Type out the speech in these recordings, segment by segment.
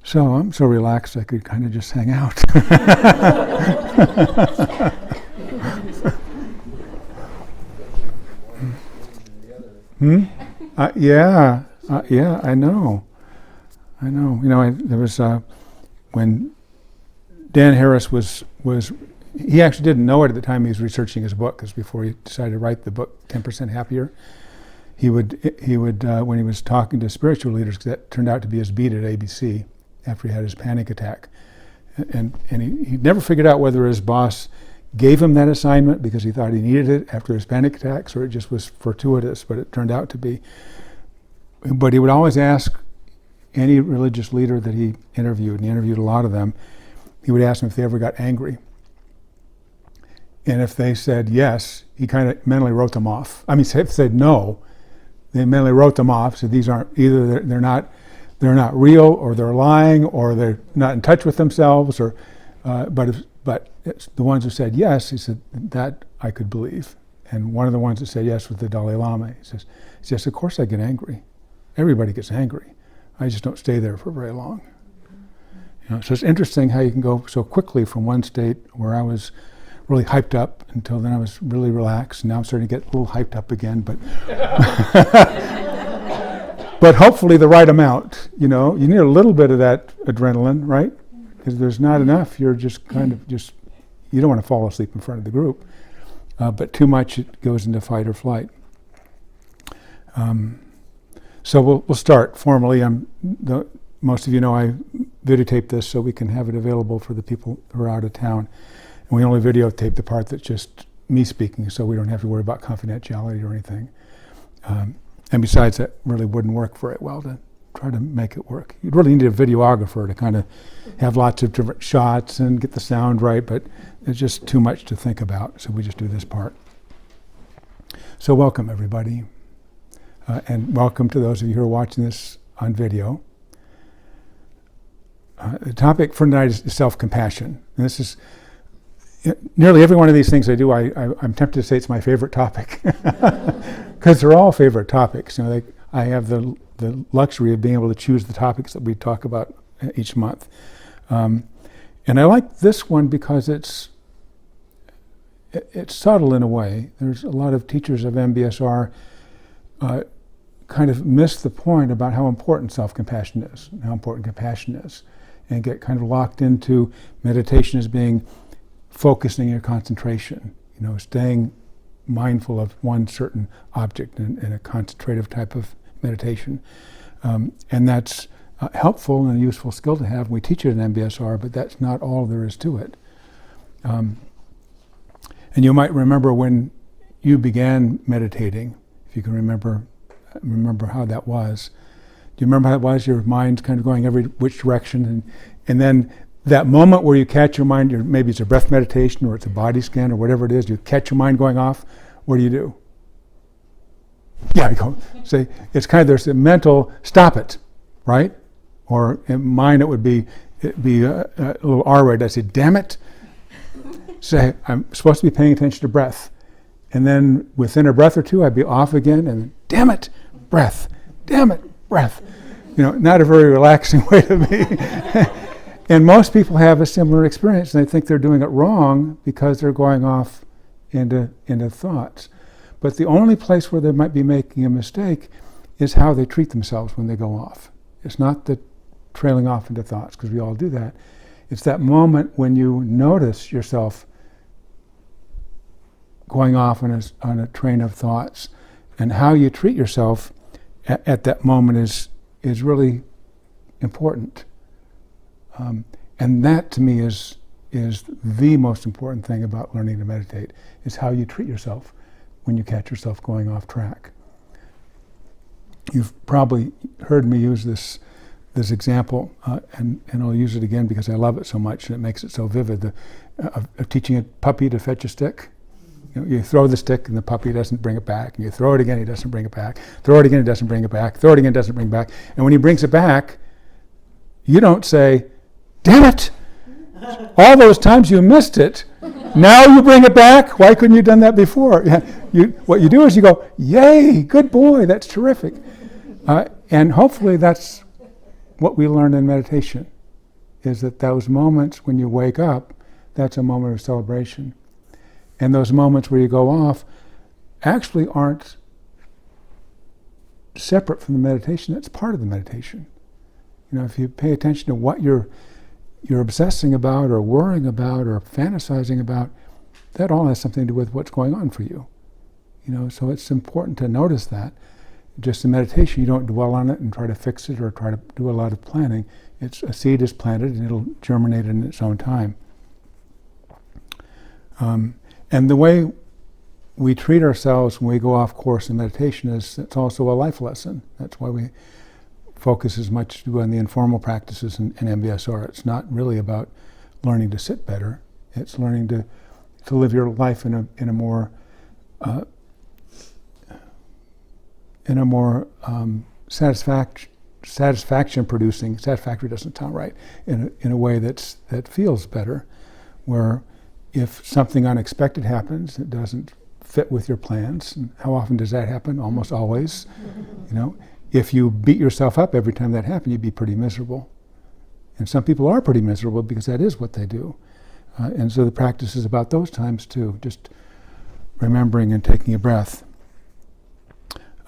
So I'm so relaxed I could kind of just hang out. Yeah, I know. You know, there was when Dan Harris was he actually didn't know it at the time he was researching his book, because before he decided to write the book 10% Happier, he would when he was talking to spiritual leaders, 'cause that turned out to be his beat at ABC after he had his panic attack, and he never figured out whether his boss gave him that assignment because he thought he needed it after his panic attacks, or it just was fortuitous, but it turned out to be. But he would always ask any religious leader that he interviewed, and he interviewed a lot of them, he would ask them if they ever got angry. And if they said yes, he kind of mentally wrote them off. I mean, if they said no, they mentally wrote them off. So these aren't, either they're not real, or they're lying, or they're not in touch with themselves, or but it's the ones who said yes, he said, that I could believe. And one of the ones that said yes was the Dalai Lama. He says, yes, of course I get angry. Everybody gets angry. I just don't stay there for very long. You know, so it's interesting how you can go so quickly from one state where I was really hyped up until then I was really relaxed, and now I'm starting to get a little hyped up again, but but hopefully the right amount. You know, you need a little bit of that adrenaline, right? Because there's not enough, you're just kind of you don't want to fall asleep in front of the group, but too much, it goes into fight or flight. So we'll start formally. Most of you know I videotape this so we can have it available for the people who are out of town. And we only videotape the part that's just me speaking, so we don't have to worry about confidentiality or anything. And besides, that really wouldn't work very well to try to make it work. You'd really need a videographer to kind of have lots of different shots and get the sound right, but it's just too much to think about, so we just do this part. So welcome, everybody. And welcome to those of you who are watching this on video. The topic for tonight is self-compassion. And this is nearly every one of these things I do, I'm tempted to say it's my favorite topic, because they're all favorite topics. You know, I have the luxury of being able to choose the topics that we talk about each month. And I like this one because it's subtle in a way. There's a lot of teachers of MBSR kind of miss the point about how important self-compassion is, and how important compassion is, and get kind of locked into meditation as being focusing your concentration, you know, staying mindful of one certain object in a concentrative type of meditation. And that's helpful and a useful skill to have. We teach it in MBSR, but that's not all there is to it. And you might remember when you began meditating, if you can remember how that was. Do you remember how it was? Your mind's kind of going every which direction, and then that moment where you catch your mind, maybe it's a breath meditation or it's a body scan or whatever it is, you catch your mind going off, what do? Yeah, you go, say, it's kind of, there's a mental, stop it, right? Or in mine it'd be a little R-rated. I say, damn it. Say, I'm supposed to be paying attention to breath. And then within a breath or two, I'd be off again, and damn it, breath. Damn it, breath. You know, not a very relaxing way to be. And most people have a similar experience, and they think they're doing it wrong because they're going off into thoughts. But the only place where they might be making a mistake is how they treat themselves when they go off. It's not the trailing off into thoughts, because we all do that. It's that moment when you notice yourself going off on a train of thoughts, and how you treat yourself at that moment is really important. And that to me is the most important thing about learning to meditate, is how you treat yourself when you catch yourself going off track. You've probably heard me use this example, and I'll use it again because I love it so much and it makes it so vivid, of teaching a puppy to fetch a stick. You throw the stick and the puppy doesn't bring it back, and you throw it again, he doesn't bring it back, throw it again, he doesn't bring it back, throw it again, doesn't bring it back. And when he brings it back, you don't say, damn it, all those times you missed it, now you bring it back, why couldn't you have done that before? What you do is you go, yay, good boy, that's terrific. And hopefully that's what we learn in meditation, is that those moments when you wake up, that's a moment of celebration. And those moments where you go off actually aren't separate from the meditation. That's part of the meditation. You know, if you pay attention to what you're obsessing about or worrying about or fantasizing about, that all has something to do with what's going on for you. You know, so it's important to notice that. Just in meditation, you don't dwell on it and try to fix it or try to do a lot of planning. It's a seed is planted and it'll germinate in its own time. And the way we treat ourselves when we go off course in meditation is it's also a life lesson. That's why we focus as much on the informal practices in MBSR. It's not really about learning to sit better. It's learning to live your life in a more satisfaction producing. Satisfactory doesn't sound right. In a way that feels better, where if something unexpected happens, it doesn't fit with your plans. And how often does that happen? Almost always. You know, if you beat yourself up every time that happened, you'd be pretty miserable. And some people are pretty miserable because that is what they do. And so the practice is about those times too, just remembering and taking a breath.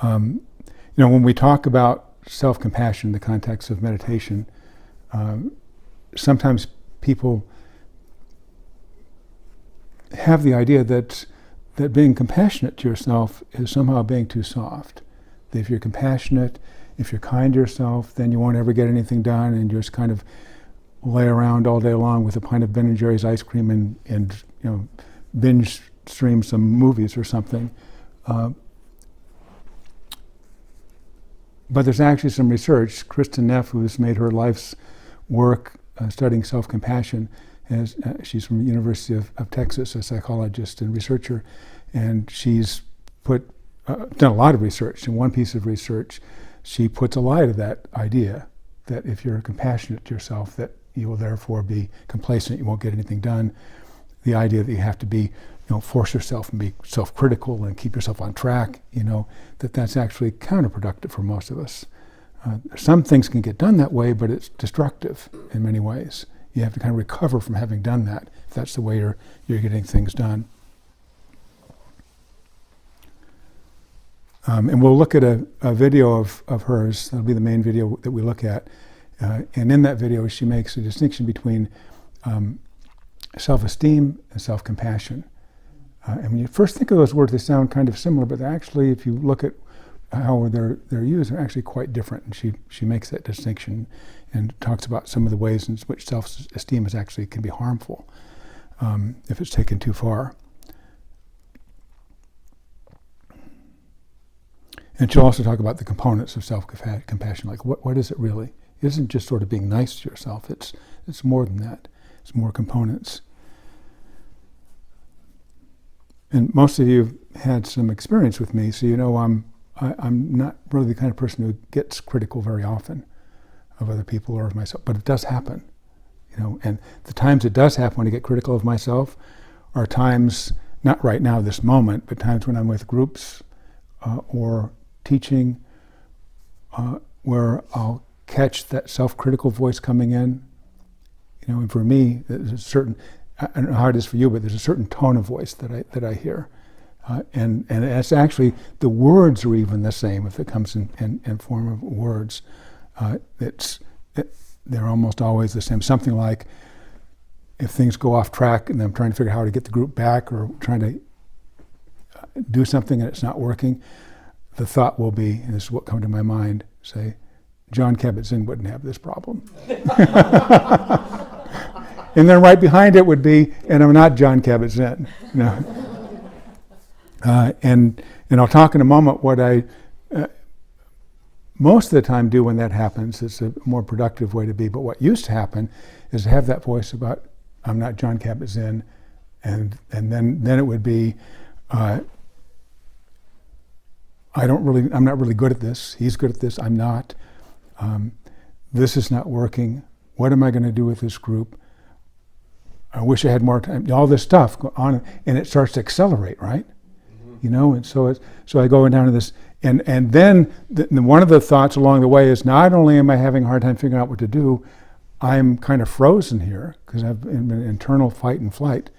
You know, when we talk about self-compassion in the context of meditation, sometimes people have the idea that being compassionate to yourself is somehow being too soft. That if you're compassionate, if you're kind to yourself, then you won't ever get anything done, and you just kind of lay around all day long with a pint of Ben & Jerry's ice cream and you know, binge stream some movies or something. But there's actually some research. Kristen Neff, who's made her life's work studying self-compassion, she's from the University of Texas, a psychologist and researcher, and she's done a lot of research. In one piece of research, she puts a lie to that idea that if you're compassionate to yourself, that you will therefore be complacent, you won't get anything done. The idea that you have to be, you know, force yourself and be self-critical and keep yourself on track, you know, that's actually counterproductive for most of us. Some things can get done that way, but it's destructive in many ways. You have to kind of recover from having done that, if that's the way you're getting things done. And we'll look at a video of hers. That'll be the main video that we look at. And in that video, she makes a distinction between self-esteem and self-compassion. And when you first think of those words, they sound kind of similar, but actually, if you look at how they're used, they're actually quite different. And she makes that distinction and talks about some of the ways in which self-esteem can be harmful if it's taken too far. And she'll also talk about the components of self-compassion, like what is it really? It isn't just sort of being nice to yourself. It's more than that. It's more components. And most of you have had some experience with me, so you know I'm not really the kind of person who gets critical very often of other people or of myself, but it does happen, you know. And the times it does happen when I get critical of myself are times, not right now, this moment, but times when I'm with groups or teaching, where I'll catch that self-critical voice coming in, you know. And for me, there's a certain, I don't know how it is for you, but there's a certain tone of voice that I hear. And it's actually, the words are even the same if it comes in form of words. They're almost always the same. Something like, if things go off track and I'm trying to figure out how to get the group back or trying to do something and it's not working, the thought will be, and this is what comes to my mind, say, John Kabat-Zinn wouldn't have this problem. And then right behind it would be, and I'm not John Kabat-Zinn. You know? And I'll talk in a moment what I most of the time do when that happens. It's a more productive way to be. But what used to happen is to have that voice about, I'm not John Kabat-Zinn, and then it would be, I'm not really good at this. He's good at this. I'm not. This is not working. What am I going to do with this group? I wish I had more time. All this stuff go on, and it starts to accelerate, right? You know, and so I go down to this, and then one of the thoughts along the way is, not only am I having a hard time figuring out what to do, I'm kind of frozen here because I've been in internal fight and flight.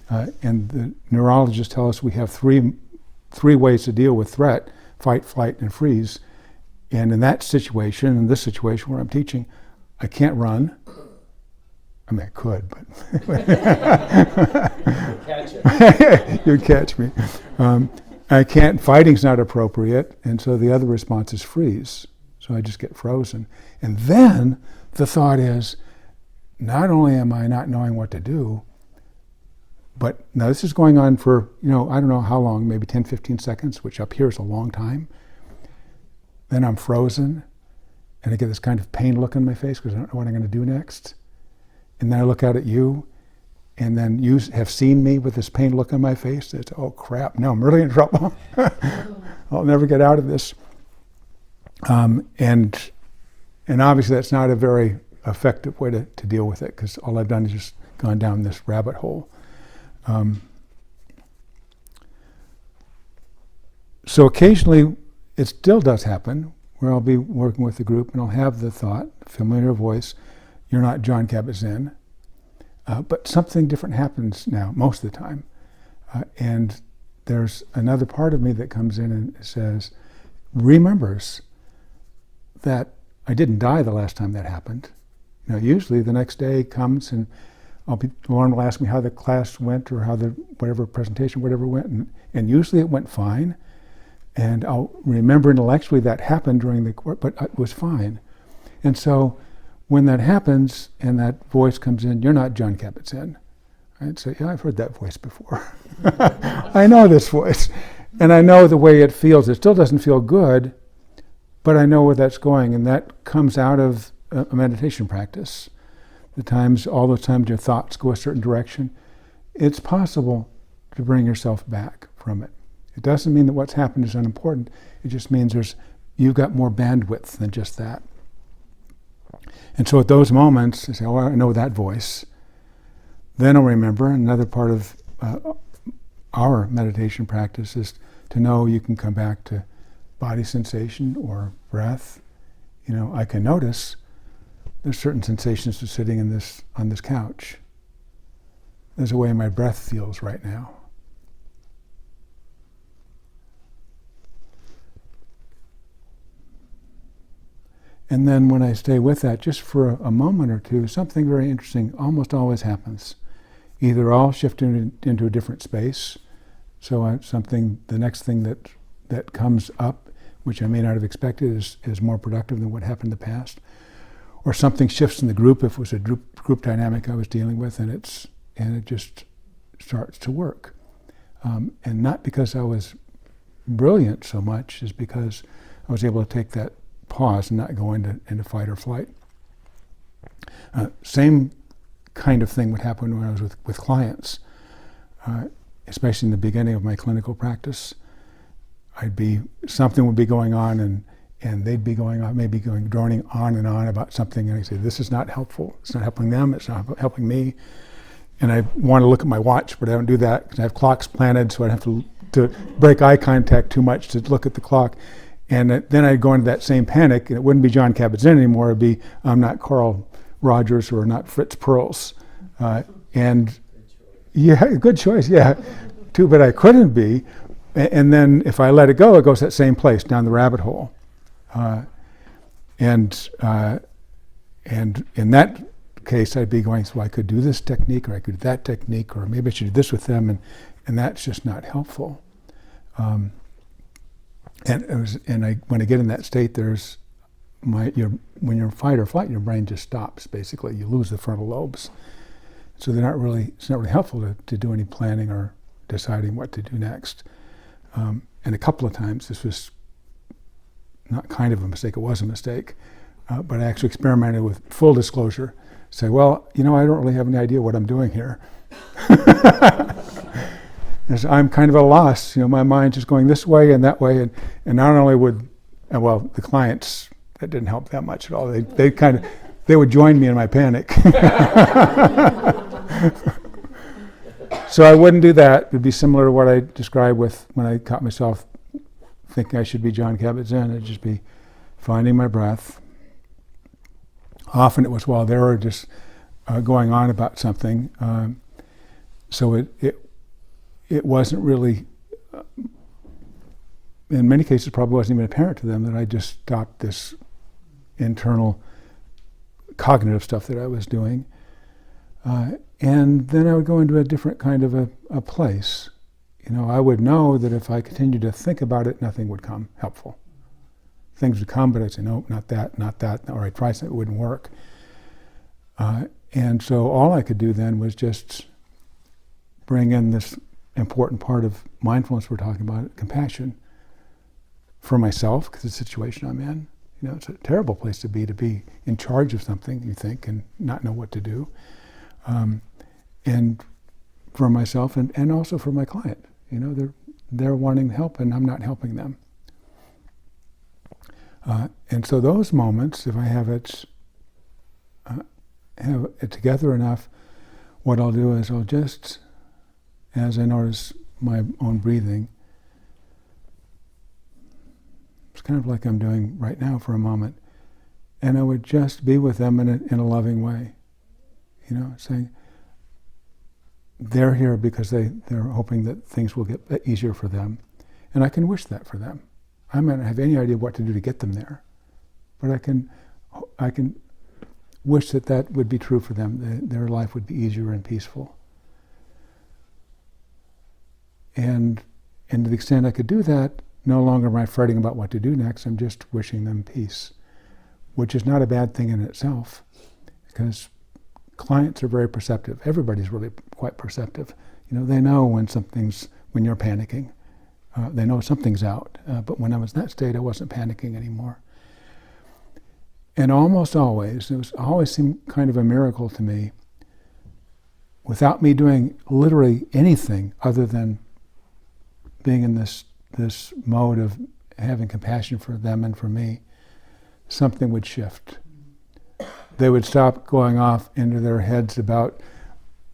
And the neurologists tell us we have three ways to deal with threat: fight, flight, and freeze. And in that situation, in this situation where I'm teaching, I can't run. I mean, I could, but you'd catch me. I can't. Fighting's not appropriate, and so the other response is freeze. So I just get frozen. And then the thought is, not only am I not knowing what to do, but now this is going on for, I don't know how long, maybe 10, 15 seconds, which up here is a long time. Then I'm frozen, and I get this kind of pained look on my face because I don't know what I'm going to do next. And then I look out at you, and then you have seen me with this pained look on my face. It's, oh crap, now I'm really in trouble. I'll never get out of this. And obviously that's not a very effective way to deal with it, because all I've done is just gone down this rabbit hole. So occasionally it still does happen where I'll be working with the group and I'll have the thought, familiar voice, you're not Jon Kabat-Zinn. But something different happens now, most of the time. And there's another part of me that comes in and says, remembers that I didn't die the last time that happened. Usually the next day comes and Lauren will ask me how the class went or how the whatever presentation, whatever went, and usually it went fine. And I'll remember intellectually that happened during the course, but it was fine. And so when that happens and that voice comes in, you're not Jon Kabat-Zinn. I'd say, yeah, I've heard that voice before. I know this voice. And I know the way it feels. It still doesn't feel good, but I know where that's going. And that comes out of a meditation practice. All those times your thoughts go a certain direction, it's possible to bring yourself back from it. It doesn't mean that what's happened is unimportant. It just means you've got more bandwidth than just that. And so at those moments, I say, oh, I know that voice. Then I'll remember, another part of our meditation practice is to know you can come back to body sensation or breath. I can notice there's certain sensations to sitting on this couch. There's a way my breath feels right now. And then when I stay with that, just for a moment or two, something very interesting almost always happens. Either I'll shift into a different space, so the next thing that comes up, which I may not have expected, is more productive than what happened in the past. Or something shifts in the group if it was a group dynamic I was dealing with, and it just starts to work. And not because I was brilliant so much, as because I was able to take that pause and not go into fight or flight. Same kind of thing would happen when I was with clients, especially in the beginning of my clinical practice. Something would be going on and they'd be going on, maybe droning on and on about something, and I say, this is not helpful. It's not helping them, it's not helping me. And I want to look at my watch, but I don't do that because I have clocks planted, so I'd have to break eye contact too much to look at the clock. And then I'd go into that same panic, and it wouldn't be Jon Kabat-Zinn anymore. It'd be, I'm not Carl Rogers or not Fritz Perls. Good choice, yeah. Too bad I couldn't be. And then if I let it go, it goes that same place, down the rabbit hole. And in that case, I'd be going, so I could do this technique, or I could do that technique, or maybe I should do this with them, and that's just not helpful. When I get in that state, when you're in fight or flight, your brain just stops. Basically, you lose the frontal lobes, so it's not really helpful to do any planning or deciding what to do next. And a couple of times, this was not kind of a mistake; it was a mistake. But I actually experimented with full disclosure. Say, well, I don't really have any idea what I'm doing here. I'm kind of at a loss. My mind's just going this way and that way, and not only would, the clients, that didn't help that much at all. They would join me in my panic. So I wouldn't do that. It'd be similar to what I described with when I caught myself thinking I should be Jon Kabat-Zinn. It'd just be finding my breath, Often it was while they were just going on about something, so it wasn't really, in many cases probably wasn't even apparent to them that I just stopped this internal cognitive stuff that I was doing. And then I would go into a different kind of a place. I would know that if I continued to think about it, nothing would come helpful. Things would come, but I'd say, no, not that, or I'd try something, it wouldn't work. And so all I could do then was just bring in this important part of mindfulness we're talking about, compassion for myself, because the situation I'm in. It's a terrible place to be in charge of something, you think, and not know what to do. And for myself and also for my client. They're wanting help and I'm not helping them. And so those moments, if I have it together enough, what I'll do is I'll just, as I notice my own breathing, it's kind of like I'm doing right now for a moment, and I would just be with them in a loving way, saying they're here because they're hoping that things will get easier for them, and I can wish that for them. I might not have any idea what to do to get them there, but I can wish that would be true for them. Their life would be easier and peaceful. And to the extent I could do that, no longer am I fretting about what to do next. I'm just wishing them peace, which is not a bad thing in itself, because clients are very perceptive. Everybody's really quite perceptive. They know when you're panicking. They know something's out. But when I was in that state, I wasn't panicking anymore. And almost always, it always seemed kind of a miracle to me, without me doing literally anything other than being in this mode of having compassion for them and for me, something would shift. They would stop going off into their heads about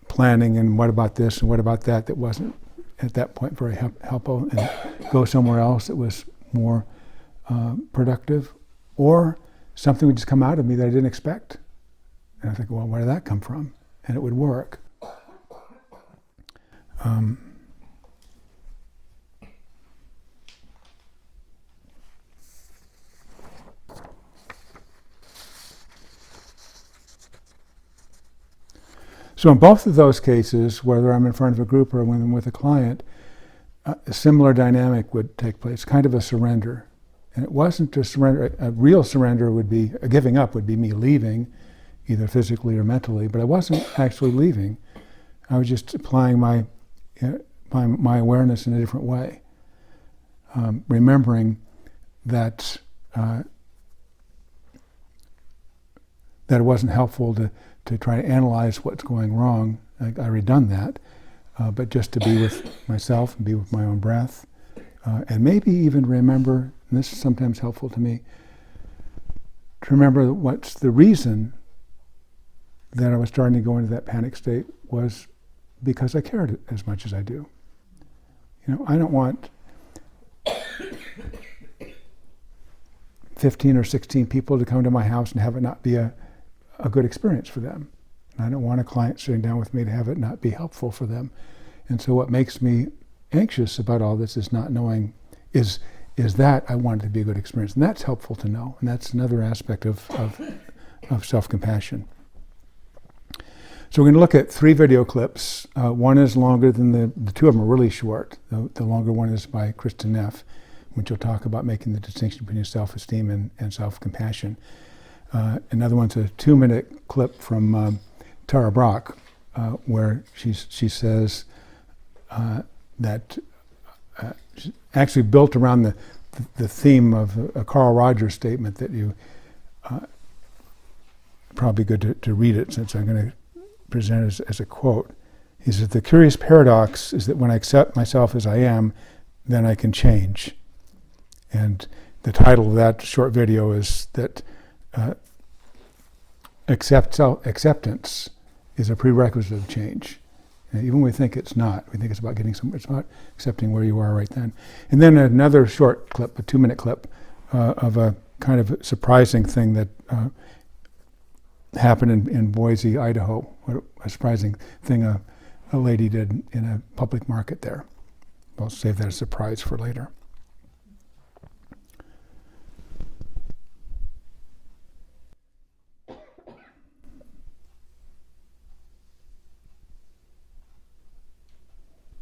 planning and what about this and what about that wasn't at that point very helpful, and go somewhere else that was more productive, or something would just come out of me that I didn't expect. And I think, well, where did that come from? And it would work. So in both of those cases, whether I'm in front of a group or when I'm with a client, a similar dynamic would take place, kind of a surrender. And it wasn't a surrender. A real surrender would be, a giving up would be me leaving, either physically or mentally, but I wasn't actually leaving. I was just applying my awareness in a different way, remembering that it wasn't helpful to try to analyze what's going wrong. I already done that, but just to be with myself and be with my own breath, and maybe even remember, and this is sometimes helpful to me, to remember what's the reason that I was starting to go into that panic state was because I cared as much as I do. I don't want 15 or 16 people to come to my house and have it not be a good experience for them. And I don't want a client sitting down with me to have it not be helpful for them. And so what makes me anxious about all this is not knowing, is that I want it to be a good experience. And that's helpful to know. And that's another aspect of self-compassion. So we're going to look at 3 video clips. One is longer than the two of them are really short. The longer one is by Kristen Neff, which will talk about making the distinction between self-esteem and self-compassion. Another one's a 2-minute clip from Tara Brach, where she says that actually built around the theme of a Carl Rogers statement that you probably good to read it, since I'm going to present it as a quote. He says, "The curious paradox is that when I accept myself as I am, then I can change." And the title of that short video is that acceptance is a prerequisite of change. And even when we think it's not, we think it's about getting somewhere, it's about accepting where you are right then. And then another short clip, a 2-minute clip, of a kind of surprising thing that happened in Boise, Idaho. What a surprising thing a lady did in a public market there. I'll save that as a surprise for later.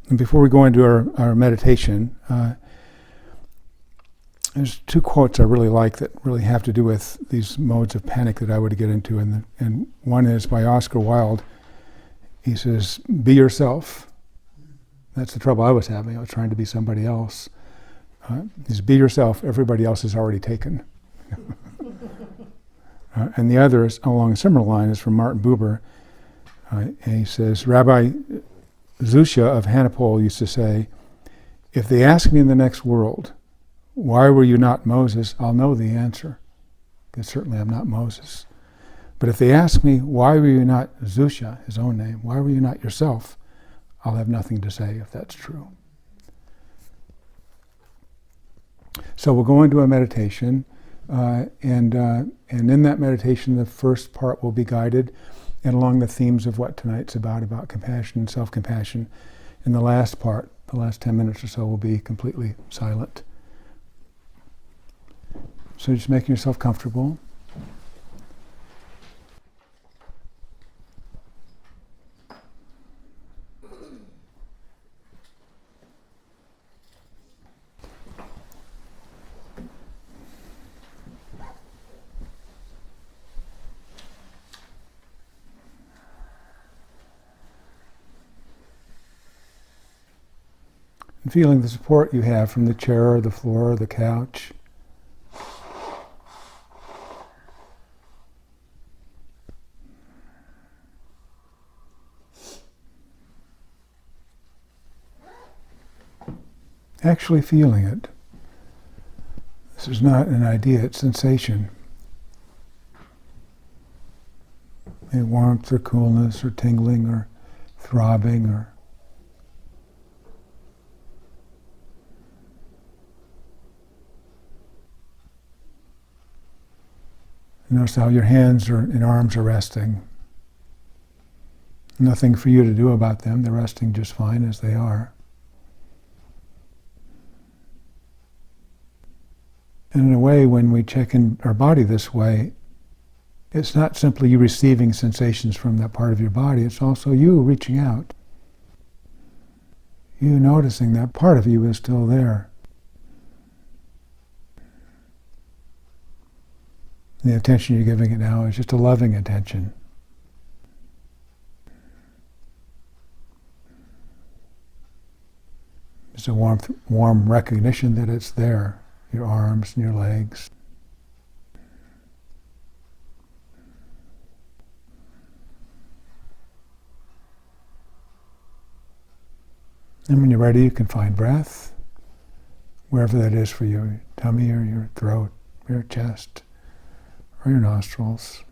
And before we go into our meditation, there's two quotes I really like that really have to do with these modes of panic that I would get into. And one is by Oscar Wilde. He says, "Be yourself." That's the trouble I was having. I was trying to be somebody else. He says, "Be yourself. Everybody else is already taken." And the other is along a similar line is from Martin Buber. And he says, Rabbi Zusha of Hanipol used to say, "If they ask me in the next world, why were you not Moses, I'll know the answer, because certainly I'm not Moses. But if they ask me, why were you not Zusha, his own name, why were you not yourself, I'll have nothing to say if that's true." So we'll go into a meditation, and in that meditation, the first part will be guided and along the themes of what tonight's about compassion and self-compassion. And the last part, the last 10 minutes or so, will be completely silent. So just making yourself comfortable. And feeling the support you have from the chair or the floor or the couch. Actually feeling it. This is not an idea, it's sensation. A warmth or coolness or tingling or throbbing or notice how your hands and arms are resting. Nothing for you to do about them, they're resting just fine as they are. And in a way, when we check in our body this way, it's not simply you receiving sensations from that part of your body, it's also you reaching out. You noticing that part of you is still there. The attention you're giving it now is just a loving attention. It's a warm recognition that it's there, your arms and your legs. And when you're ready, you can find breath, wherever that is for you, your tummy or your throat, your chest, or your nostrils.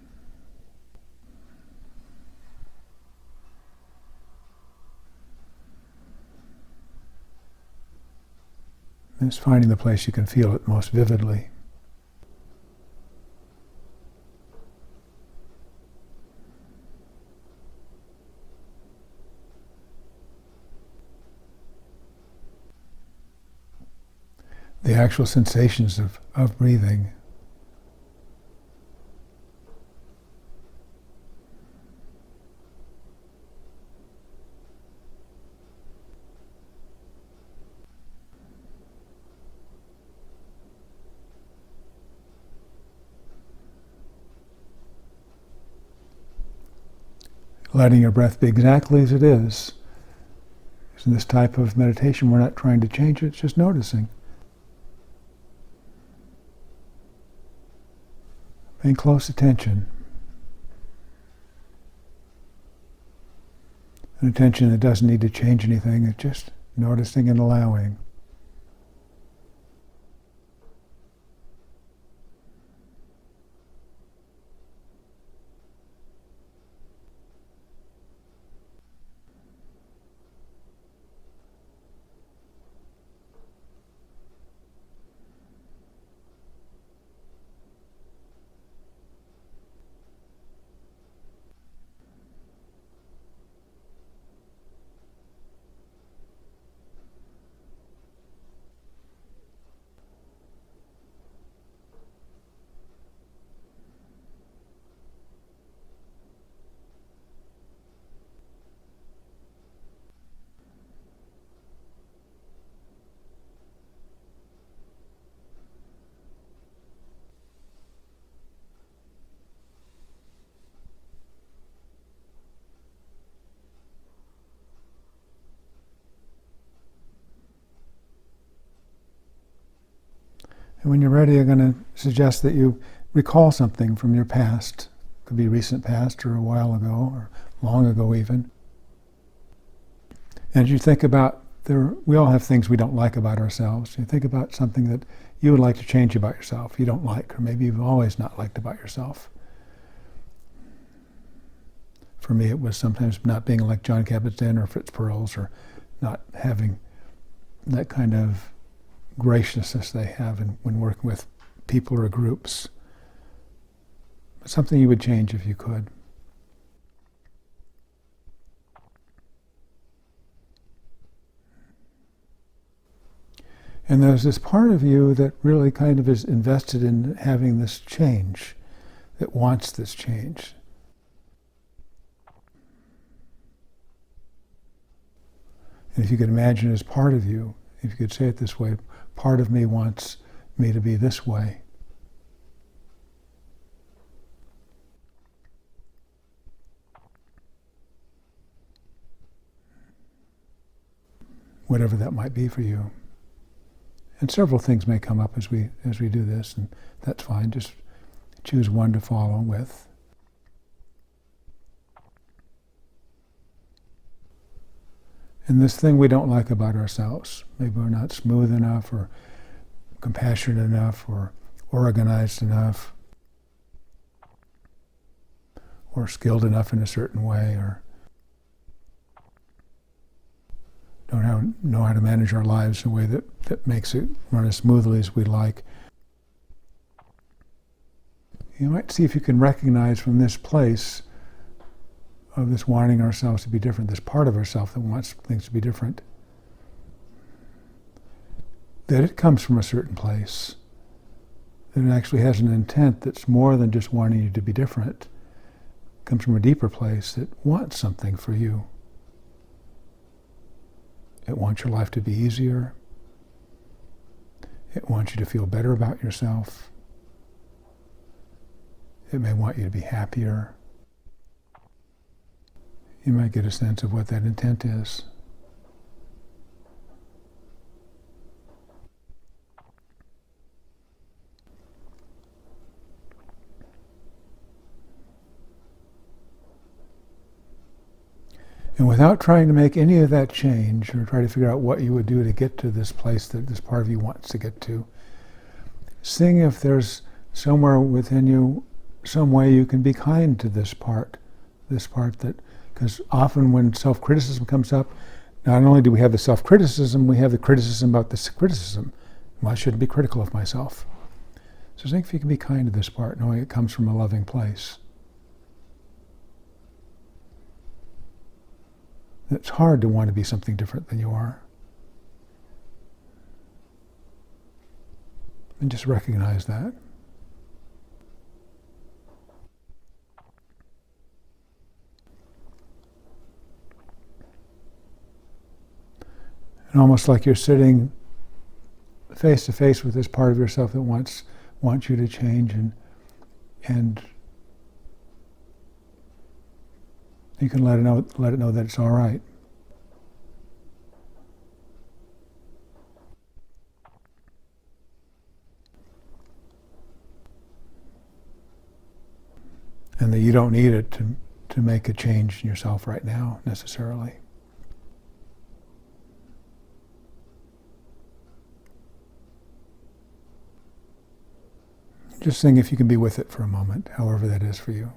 And it's finding the place you can feel it most vividly. The actual sensations of breathing. Letting your breath be exactly as it is. Because in this type of meditation, we're not trying to change it, it's just noticing. Paying close attention. An attention that doesn't need to change anything, it's just noticing and allowing. And when you're ready, I'm going to suggest that you recall something from your past. It could be recent past or a while ago or long ago even. And you think about, we all have things we don't like about ourselves. You think about something that you would like to change about yourself, you don't like, or maybe you've always not liked about yourself. For me, it was sometimes not being like John Kabat-Zinn or Fritz Perls, or not having that kind of graciousness they have when working with people or groups. Something you would change if you could. And there's this part of you that really kind of is invested in having this change, that wants this change. And if you could imagine it as part of you, if you could say it this way, part of me wants me to be this way. Whatever that might be for you. And several things may come up as we do this, and that's fine. Just choose one to follow with. And this thing we don't like about ourselves, maybe we're not smooth enough or compassionate enough or organized enough or skilled enough in a certain way, or don't know how to manage our lives in a way that makes it run as smoothly as we like. You might see if you can recognize from this place of this wanting ourselves to be different, this part of ourselves that wants things to be different, that it comes from a certain place, that it actually has an intent that's more than just wanting you to be different. It comes from a deeper place that wants something for you. It wants your life to be easier. It wants you to feel better about yourself. It may want you to be happier. You might get a sense of what that intent is. And without trying to make any of that change or try to figure out what you would do to get to this place that this part of you wants to get to, seeing if there's somewhere within you some way you can be kind to this part that, because often when self-criticism comes up, not only do we have the self-criticism, we have the criticism about this criticism. Well, I shouldn't be critical of myself. So think if you can be kind to this part, knowing it comes from a loving place. It's hard to want to be something different than you are. And just recognize that. And almost like you're sitting face to face with this part of yourself that wants you to change, and you can let it know that it's all right. And that you don't need it to make a change in yourself right now, necessarily. Just seeing if you can be with it for a moment, however that is for you.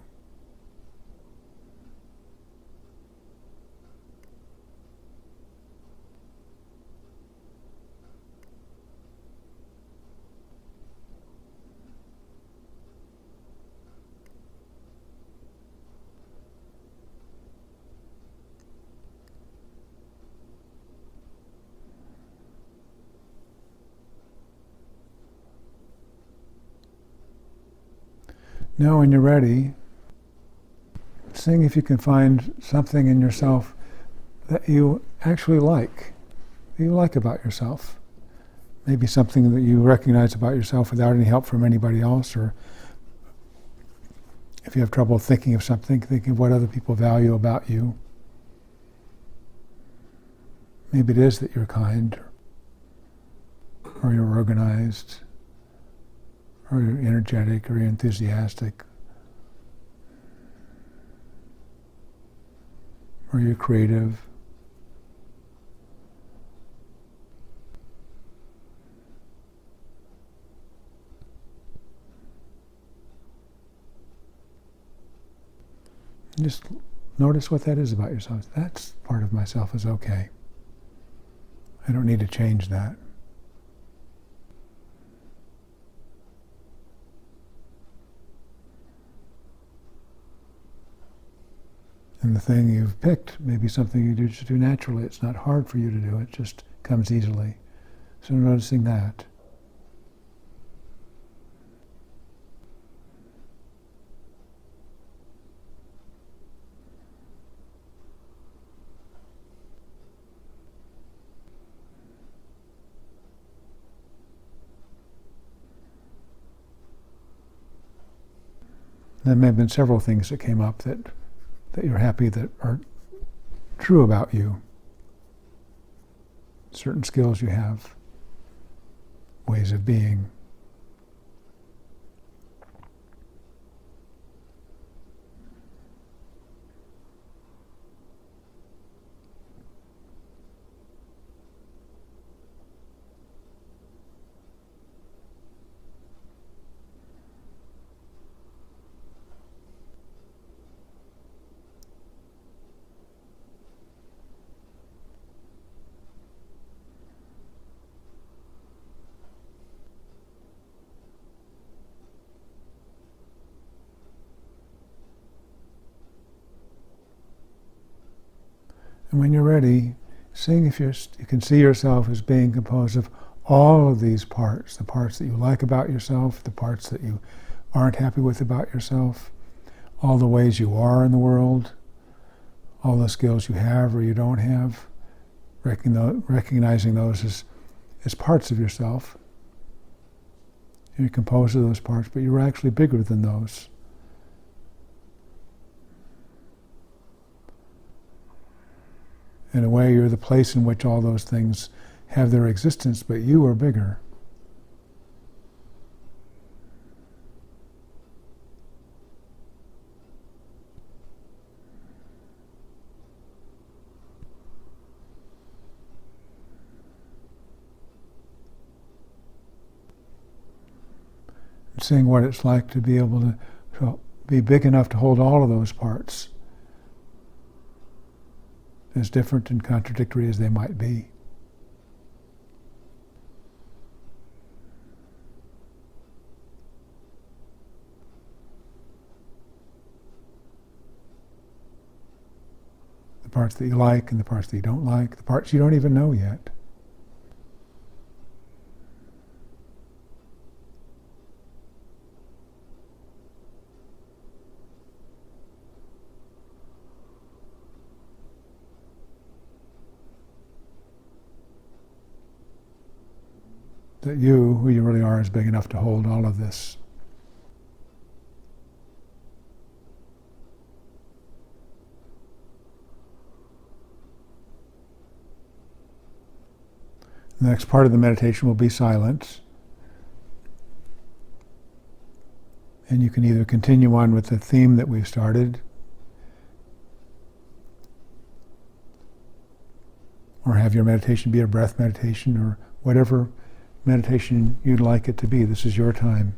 Now when you're ready, seeing if you can find something in yourself that you actually like, that you like about yourself. Maybe something that you recognize about yourself without any help from anybody else, or if you have trouble thinking of something, thinking of what other people value about you. Maybe it is that you're kind, or you're organized, or you're energetic, or you're enthusiastic, or you're creative. Just notice what that is about yourself. That's part of myself is okay. I don't need to change that. And the thing you've picked may be something you just do naturally. It's not hard for you to do. It just comes easily. So noticing that. There may have been several things that came up that you're happy that are true about you. Certain skills you have, ways of being. And when you're ready, seeing if you can see yourself as being composed of all of these parts, the parts that you like about yourself, the parts that you aren't happy with about yourself, all the ways you are in the world, all the skills you have or you don't have, recognizing those as parts of yourself. You're composed of those parts, but you're actually bigger than those. In a way, you're the place in which all those things have their existence, but you are bigger. And seeing what it's like to be able to be big enough to hold all of those parts, as different and contradictory as they might be. The parts that you like and the parts that you don't like, the parts you don't even know yet. That you, who you really are, is big enough to hold all of this. The next part of the meditation will be silence. And you can either continue on with the theme that we've started, or have your meditation be a breath meditation, or whatever meditation you'd like it to be. This is your time.